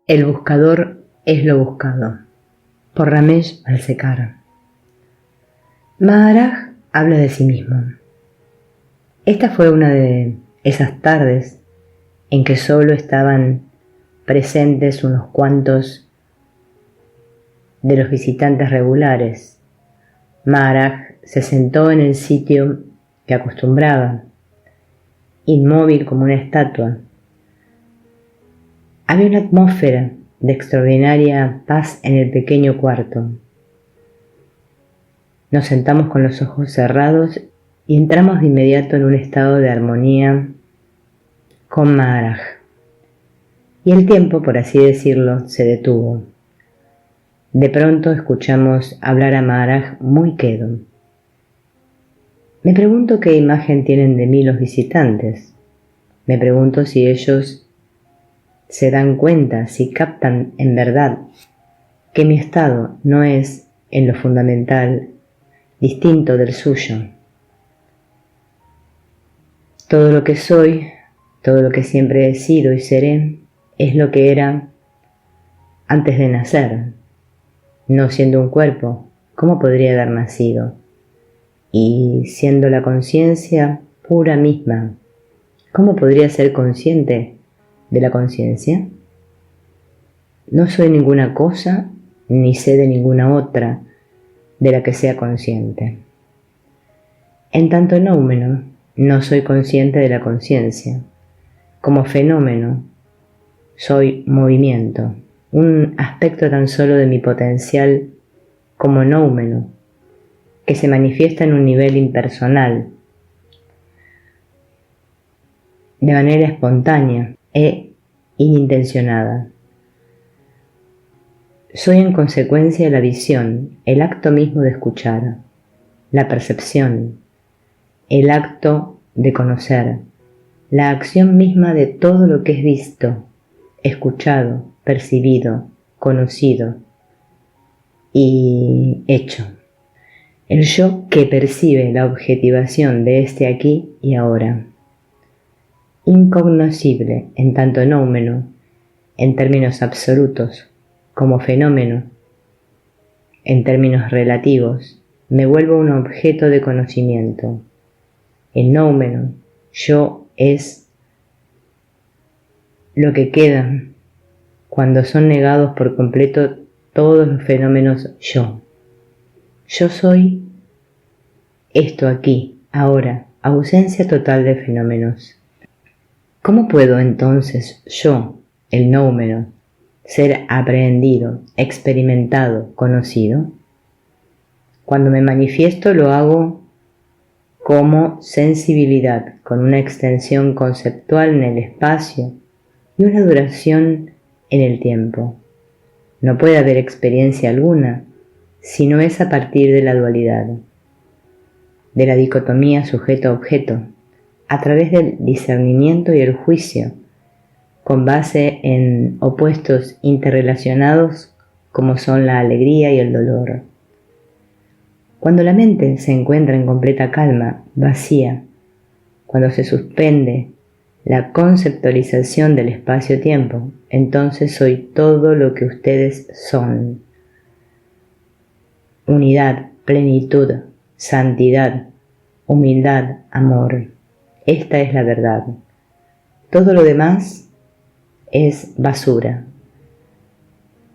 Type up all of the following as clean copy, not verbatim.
El buscador es lo buscado, por Ramesh Balsekar. Maharaj habla de sí mismo. Esta fue una de esas tardes en que solo estaban presentes unos cuantos de los visitantes regulares. Maharaj se sentó en el sitio que acostumbraba, inmóvil como una estatua. Había una atmósfera de extraordinaria paz en el pequeño cuarto. Nos sentamos con los ojos cerrados y entramos de inmediato en un estado de armonía con Maharaj. Y el tiempo, por así decirlo, se detuvo. De pronto escuchamos hablar a Maharaj muy quedo. Me pregunto qué imagen tienen de mí los visitantes. Me pregunto si ellos se dan cuenta, si captan en verdad que mi estado no es, en lo fundamental, distinto del suyo. Todo lo que soy, todo lo que siempre he sido y seré, es lo que era antes de nacer. No siendo un cuerpo, ¿cómo podría haber nacido? Y siendo la conciencia pura misma, ¿cómo podría ser consciente de la conciencia? No soy ninguna cosa, ni sé de ninguna otra de la que sea consciente. En tanto noumeno, no soy consciente de la conciencia. Como fenómeno, soy movimiento, un aspecto tan solo de mi potencial como noumeno, que se manifiesta en un nivel impersonal, de manera espontánea e inintencionada. Soy en consecuencia la visión, el acto mismo de escuchar, la percepción, el acto de conocer, la acción misma de todo lo que es visto, escuchado, percibido, conocido y hecho. El yo que percibe la objetivación de este aquí y ahora. Incognoscible en tanto noumeno, en términos absolutos, como fenómeno, en términos relativos, me vuelvo un objeto de conocimiento. El noumeno, yo, es lo que queda cuando son negados por completo todos los fenómenos yo. Yo soy esto aquí, ahora, ausencia total de fenómenos. ¿Cómo puedo entonces yo, el noumeno, ser aprehendido, experimentado, conocido? Cuando me manifiesto lo hago como sensibilidad, con una extensión conceptual en el espacio y una duración en el tiempo. No puede haber experiencia alguna si no es a partir de la dualidad, de la dicotomía sujeto-objeto, a través del discernimiento y el juicio, con base en opuestos interrelacionados como son la alegría y el dolor. Cuando la mente se encuentra en completa calma, vacía, cuando se suspende la conceptualización del espacio-tiempo, entonces soy todo lo que ustedes son. Unidad, plenitud, santidad, humildad, amor. Esta es la verdad. Todo lo demás es basura.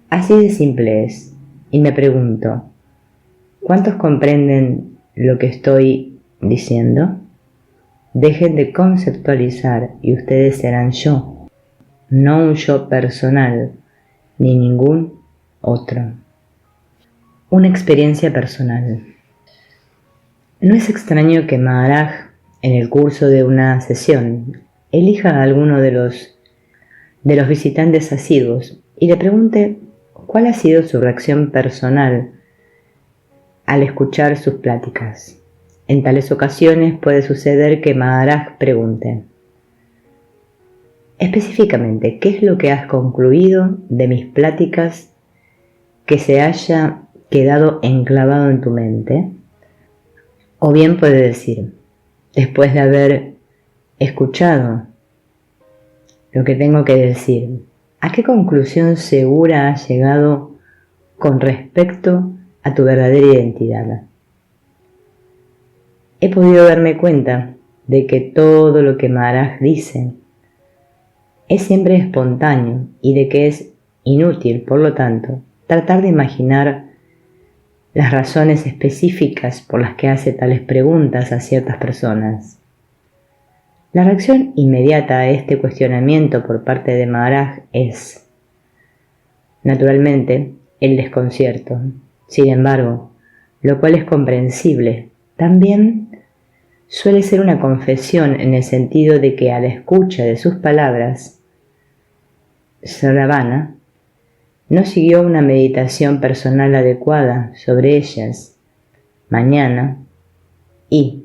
Así de simple es. Y me pregunto, ¿cuántos comprenden lo que estoy diciendo? Dejen de conceptualizar y ustedes serán yo, no un yo personal, ni ningún otro. Una experiencia personal. No es extraño que Maharaj, en el curso de una sesión, elija a alguno de los visitantes asiduos y le pregunte cuál ha sido su reacción personal al escuchar sus pláticas. En tales ocasiones puede suceder que Maharaj pregunte: específicamente, ¿qué es lo que has concluido de mis pláticas que se haya quedado enclavado en tu mente? O bien puede decir, después de haber escuchado lo que tengo que decir, ¿A qué conclusión segura has llegado con respecto a tu verdadera identidad? He podido darme cuenta de que todo lo que Maharaj dice es siempre espontáneo y de que es inútil, por lo tanto, tratar de imaginar las razones específicas por las que hace tales preguntas a ciertas personas. La reacción inmediata a este cuestionamiento por parte de Maharaj es, naturalmente, el desconcierto. Sin embargo, lo cual es comprensible, también suele ser una confesión en el sentido de que a la escucha de sus palabras, Shravana no siguió una meditación personal adecuada sobre ellas mañana y,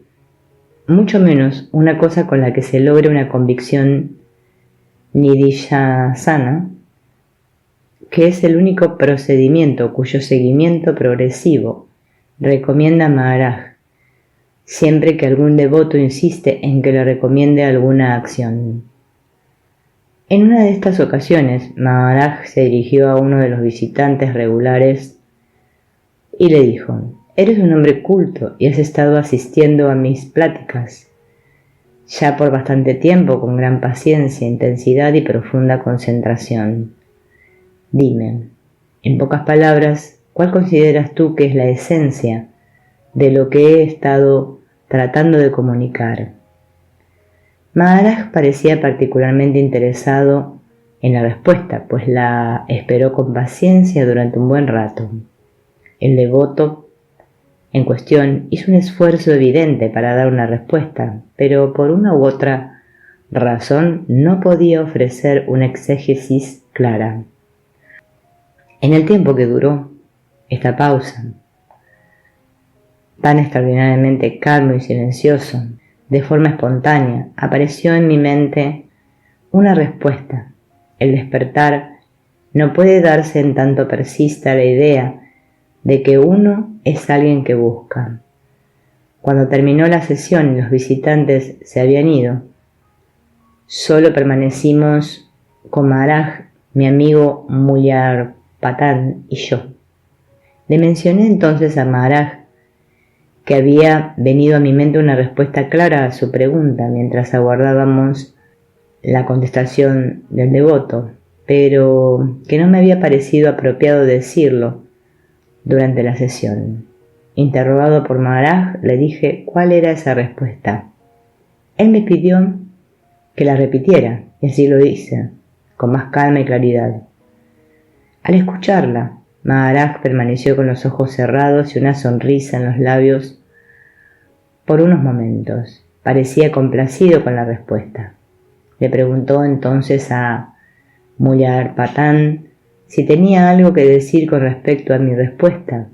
mucho menos, una cosa con la que se logre una convicción nididhyasana, que es el único procedimiento cuyo seguimiento progresivo recomienda Maharaj, siempre que algún devoto insiste en que le recomiende alguna acción. En una de estas ocasiones, Maharaj se dirigió a uno de los visitantes regulares y le dijo: «Eres un hombre culto y has estado asistiendo a mis pláticas ya por bastante tiempo con gran paciencia, intensidad y profunda concentración. Dime, en pocas palabras, ¿cuál consideras tú que es la esencia de lo que he estado tratando de comunicar?» Maharaj parecía particularmente interesado en la respuesta, pues la esperó con paciencia durante un buen rato. El devoto en cuestión hizo un esfuerzo evidente para dar una respuesta, pero por una u otra razón no podía ofrecer una exégesis clara. En el tiempo que duró esta pausa, tan extraordinariamente calmo y silencioso, de forma espontánea, apareció en mi mente una respuesta. El despertar no puede darse en tanto persista la idea de que uno es alguien que busca. Cuando terminó la sesión y los visitantes se habían ido, solo permanecimos con Maharaj, mi amigo Mulyarpatan y yo. Le mencioné entonces a Maharaj que había venido a mi mente una respuesta clara a su pregunta mientras aguardábamos la contestación del devoto, pero que no me había parecido apropiado decirlo durante la sesión. Interrogado por Maharaj, le dije cuál era esa respuesta. Él me pidió que la repitiera, y así lo hice, con más calma y claridad. Al escucharla, Maharaj permaneció con los ojos cerrados y una sonrisa en los labios por unos momentos. Parecía complacido con la respuesta. Le preguntó entonces a Mulyarpatan si tenía algo que decir con respecto a mi respuesta,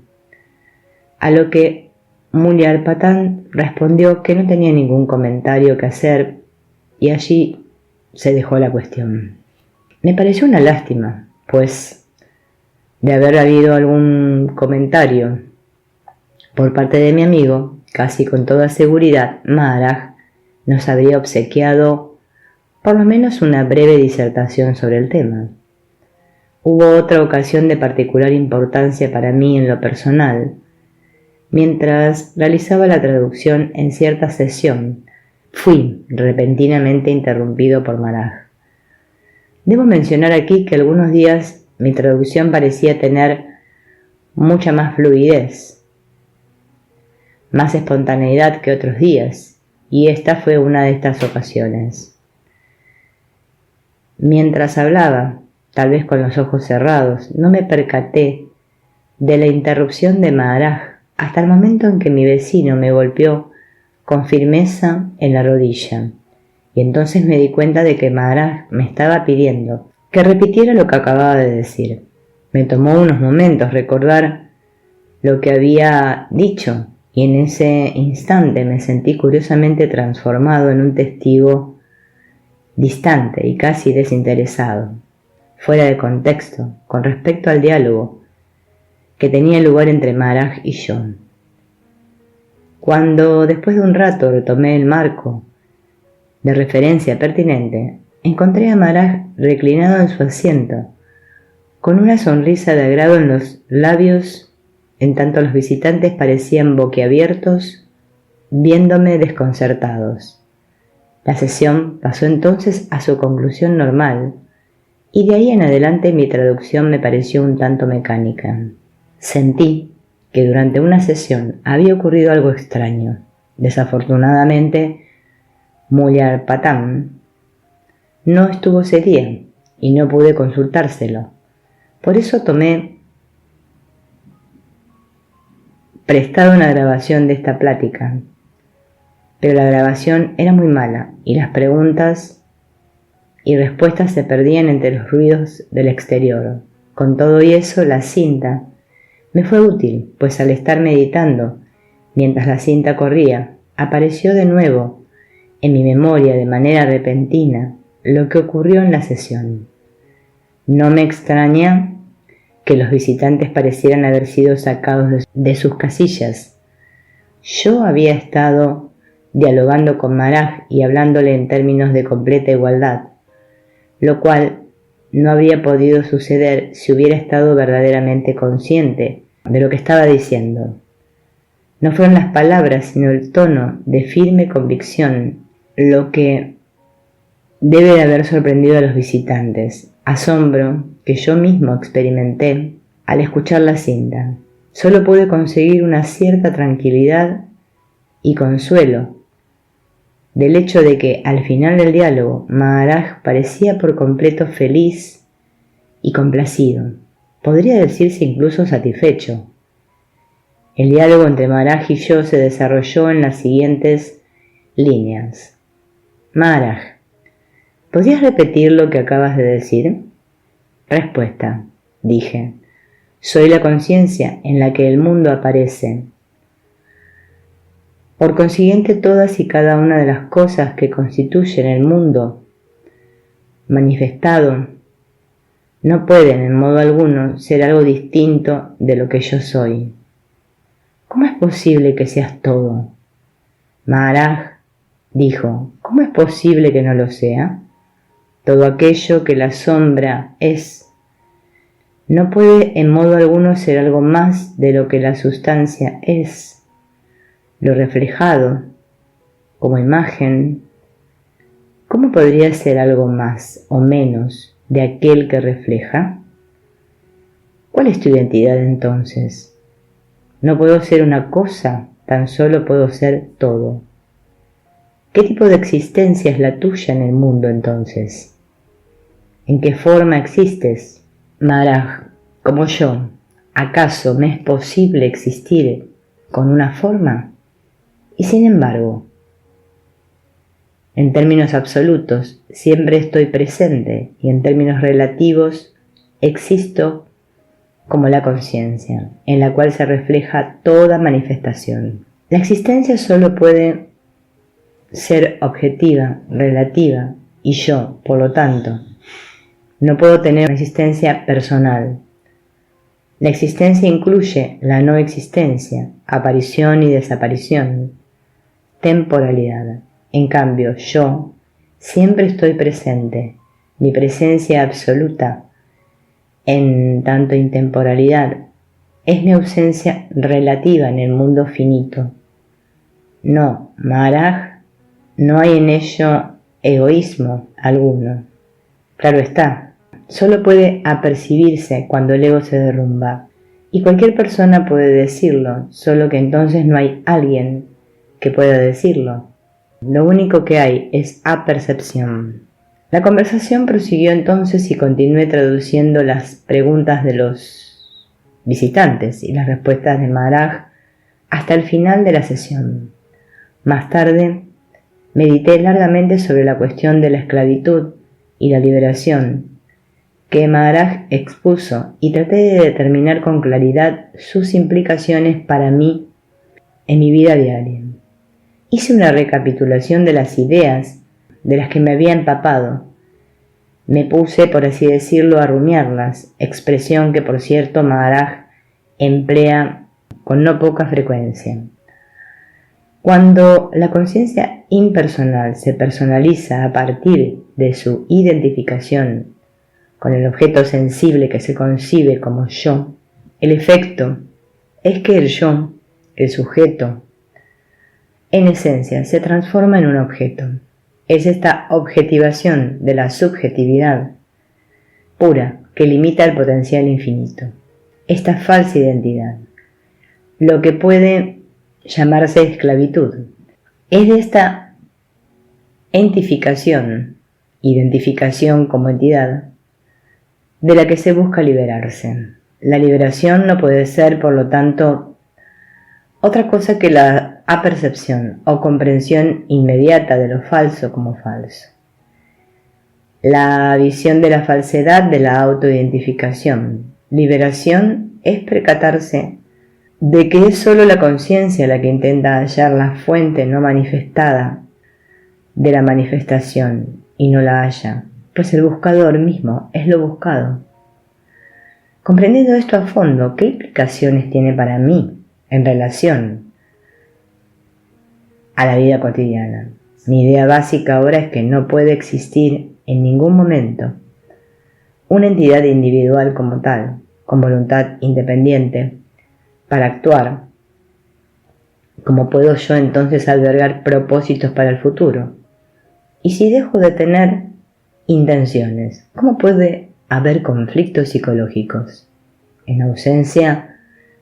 a lo que Mulyarpatan respondió que no tenía ningún comentario que hacer y allí se dejó la cuestión. Me pareció una lástima, pues de haber habido algún comentario por parte de mi amigo, casi con toda seguridad Maharaj nos habría obsequiado por lo menos una breve disertación sobre el tema. Hubo otra ocasión de particular importancia para mí en lo personal. Mientras realizaba la traducción en cierta sesión, fui repentinamente interrumpido por Maharaj. Debo mencionar aquí que algunos días mi traducción parecía tener mucha más fluidez, más espontaneidad que otros días, y esta fue una de estas ocasiones. Mientras hablaba, tal vez con los ojos cerrados, no me percaté de la interrupción de Maharaj hasta el momento en que mi vecino me golpeó con firmeza en la rodilla, y entonces me di cuenta de que Maharaj me estaba pidiendo que repitiera lo que acababa de decir. Me tomó unos momentos recordar lo que había dicho, y en ese instante me sentí curiosamente transformado en un testigo distante y casi desinteresado, fuera de contexto, con respecto al diálogo que tenía lugar entre Maharaj y yo. Cuando, después de un rato, retomé el marco de referencia pertinente, encontré a Maharaj reclinado en su asiento, con una sonrisa de agrado en los labios, en tanto los visitantes parecían boquiabiertos, viéndome desconcertados. La sesión pasó entonces a su conclusión normal, y de ahí en adelante mi traducción me pareció un tanto mecánica. Sentí que durante una sesión había ocurrido algo extraño. Desafortunadamente, Mullar Patam no estuvo ese día y no pude consultárselo. Por eso tomé prestada una grabación de esta plática, pero la grabación era muy mala y las preguntas y respuestas se perdían entre los ruidos del exterior. Con todo y eso, la cinta me fue útil, pues al estar meditando, mientras la cinta corría, apareció de nuevo en mi memoria de manera repentina lo que ocurrió en la sesión. No me extraña que los visitantes parecieran haber sido sacados de sus casillas. Yo había estado dialogando con Maharaj y hablándole en términos de completa igualdad, lo cual no habría podido suceder si hubiera estado verdaderamente consciente de lo que estaba diciendo. No fueron las palabras, sino el tono de firme convicción lo que debe de haber sorprendido a los visitantes, asombro que yo mismo experimenté al escuchar la cinta. Solo pude conseguir una cierta tranquilidad y consuelo del hecho de que al final del diálogo Maharaj parecía por completo feliz y complacido, podría decirse incluso satisfecho. El diálogo entre Maharaj y yo se desarrolló en las siguientes líneas. Maharaj, ¿podrías repetir lo que acabas de decir? Respuesta, dije, soy la conciencia en la que el mundo aparece. Por consiguiente, todas y cada una de las cosas que constituyen el mundo manifestado no pueden en modo alguno ser algo distinto de lo que yo soy. ¿Cómo es posible que seas todo? Maharaj dijo, ¿cómo es posible que no lo sea? Todo aquello que la sombra es, no puede en modo alguno ser algo más de lo que la sustancia es. Lo reflejado, como imagen, ¿cómo podría ser algo más o menos de aquel que refleja? ¿Cuál es tu identidad entonces? No puedo ser una cosa, tan solo puedo ser todo. ¿Qué tipo de existencia es la tuya en el mundo entonces? ¿En qué forma existes? Maharaj, como yo, ¿acaso me es posible existir con una forma? Y sin embargo, en términos absolutos, siempre estoy presente y en términos relativos, existo como la conciencia, en la cual se refleja toda manifestación. La existencia solo puede ser objetiva, relativa, y yo, por lo tanto, no puedo tener una existencia personal. La existencia incluye la no existencia, aparición y desaparición, temporalidad. En cambio, yo siempre estoy presente. Mi presencia absoluta, en tanto intemporalidad, es mi ausencia relativa en el mundo finito. No, Maharaj, no hay en ello egoísmo alguno. Claro está, solo puede apercibirse cuando el ego se derrumba. Y cualquier persona puede decirlo, solo que entonces no hay alguien que pueda decirlo. Lo único que hay es apercepción. La conversación prosiguió entonces y continué traduciendo las preguntas de los visitantes y las respuestas de Maharaj hasta el final de la sesión. Más tarde, medité largamente sobre la cuestión de la esclavitud y la liberación que Maharaj expuso y traté de determinar con claridad sus implicaciones para mí en mi vida diaria. Hice una recapitulación de las ideas de las que me había empapado. Me puse, por así decirlo, a rumiarlas, expresión que, por cierto, Maharaj emplea con no poca frecuencia. Cuando la conciencia impersonal se personaliza a partir de su identificación con el objeto sensible que se concibe como yo, el efecto es que el yo, el sujeto, en esencia se transforma en un objeto. Es esta objetivación de la subjetividad pura que limita el potencial infinito, esta falsa identidad, lo que puede llamarse esclavitud. Es de esta identificación como entidad, de la que se busca liberarse. La liberación no puede ser, por lo tanto, otra cosa que la apercepción o comprensión inmediata de lo falso como falso. La visión de la falsedad de la autoidentificación. Liberación es percatarse de que es sólo la conciencia la que intenta hallar la fuente no manifestada de la manifestación y no la halla, pues el buscador mismo es lo buscado. Comprendiendo esto a fondo, ¿qué implicaciones tiene para mí en relación a la vida cotidiana? Mi idea básica ahora es que no puede existir en ningún momento una entidad individual como tal, con voluntad independiente, para actuar. ¿Cómo puedo yo entonces albergar propósitos para el futuro? Y si dejo de tener intenciones, ¿cómo puede haber conflictos psicológicos? En ausencia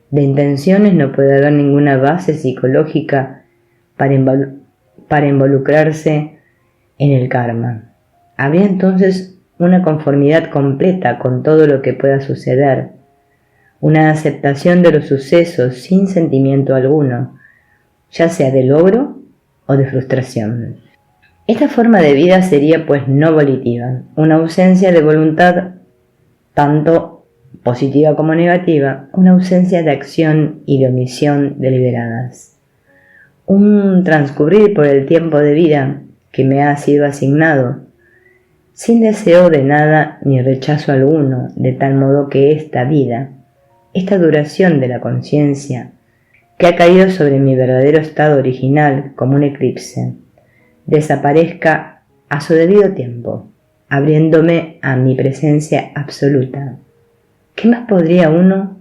de intenciones no puede haber ninguna base psicológica para involucrarse en el karma. Habría entonces una conformidad completa con todo lo que pueda suceder, una aceptación de los sucesos sin sentimiento alguno, ya sea de logro o de frustración. Esta forma de vida sería pues no volitiva, una ausencia de voluntad tanto positiva como negativa, una ausencia de acción y de omisión deliberadas. Un transcurrir por el tiempo de vida que me ha sido asignado, sin deseo de nada ni rechazo alguno, de tal modo que esta vida, esta duración de la conciencia, que ha caído sobre mi verdadero estado original como un eclipse, desaparezca a su debido tiempo, abriéndome a mi presencia absoluta. ¿Qué más podría uno,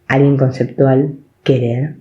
alguien conceptual, querer?